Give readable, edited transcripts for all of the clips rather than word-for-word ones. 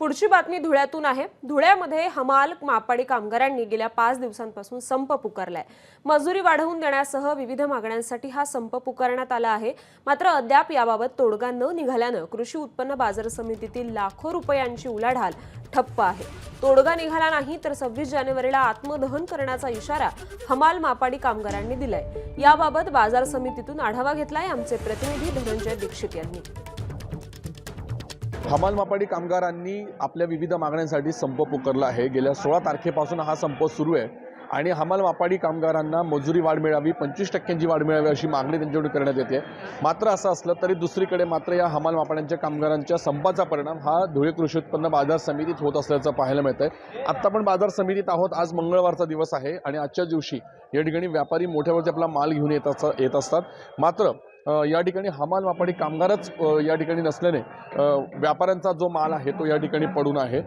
पुढची बातमी धुळ्यातून आहे। धुळ्यामध्ये हमाल मापाडी कामगारांनी गेल्या 5 दिवसांपासून संप पुकारलाय। मजुरी वाढवून देण्यासह विविध मागण्यांसाठी हा संप पुकारण्यात आला आहे। मात्र अद्याप याबाबत तोडगा न निघाल्याने कृषी उत्पन्न बाजार समितीतील लाखो रुपयांची उलाढाल ठप्प आहे। तोडगा निघाला नाही तर 26 जानेवारीला आत्मदहन करण्याचा इशारा हमाल मापाडी कामगारांनी दिलाय। याबाबत बाजार समितीतून आढावा घेतलाय आमचे प्रतिनिधी धनंजय दीक्षित यांनी। हमाल मापाडी कामगारांनी आपल्या विविध मागण्यांसाठी संप पुकारला आहे। गेल्या 16 तारखेपासून हा संप सुरू आहे आणि हमाल मापाडी कामगारांना मजुरी वाढ मिळावी, 25% वाढ मिळावी अशी मागणी त्यांच्याकडून करण्यात येते। मात्र असं असलं तरी दुसरीकडे मात्र या हमाल मापाड्यांच्या कामगारांच्या संपाचा परिणाम हा धुळे कृषी उत्पन्न बाजार समितीत होत असल्याचं पाहायला मिळतंय। आता आपण बाजार समितीत आहोत। आज मंगळवारचा दिवस आहे आणि आजच्या दिवशी या ठिकाणी व्यापारी मोठ्यावरती आपला माल घेऊन येत असतात। मात्र या ठिकाणी हमाल मापाडी कामगारच या ठिकाणी नसल्याने व्यापाऱ्यांचा जो माल आहे तो या ठिकाणी पडून आहे।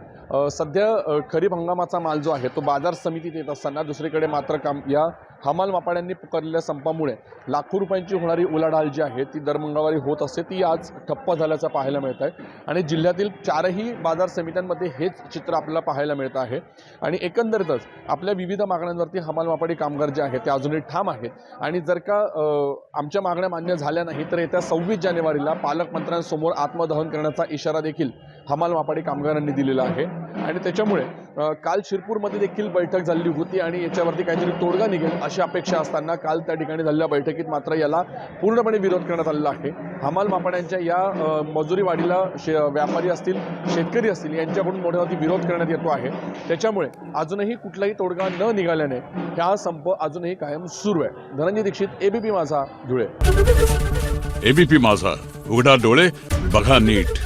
सध्या खरीप हंगामाचा माल जो आहे तो बाजार समितीत येत असताना दुसरीकडे मात्र या हमाल मापाड्यांनी पुकारलेल्या संपामुळे लाखो रुपयांची होणारी उलाढाल जी आहे ती दर मंगळवारी होत असते ती आज ठप्प झाल्याचं पाहायला मिळत आहे आणि जिल्ह्यातील 4ही बाजार समित्यांमध्ये हेच चित्र आपल्याला पाहायला मिळत आहे। आणि एकंदरीतच आपल्या विविध मागण्यांवरती हमाल मापाडी कामगार जे आहेत ते अजूनही ठाम आहेत आणि जर का आमच्या मागण्या मान्य झाल्या नाही तर येत्या 26 जानेवारीला पालकमंत्र्यांसमोर आत्मदहन करण्याचा इशारा देखील हमाल मापाडी कामगारांनी दिलेला आहे। आणि त्याच्यामुळे काल शिरपूरमध्ये देखील बैठक झाली होती आणि याच्यावरती काहीतरी तोडगा निघेल अशी अपेक्षा असताना काल त्या ठिकाणी झालेल्या बैठकीत मात्र याला पूर्णपणे विरोध करण्यात आलेला आहे। हमाल मापाड्यांच्या या मजुरी वाढीला व्यापारी असतील, शेतकरी असतील यांच्याकडून मोठ्यावरती विरोध करण्यात येतो आहे। त्याच्यामुळे अजूनही कुठलाही तोडगा न निघाल्याने हा संप अजूनही कायम सुरू आहे। धनंजय दीक्षित, एबीपी माझा, धुळे। एबीपी माझा, उघडा डोळे बघा नीट।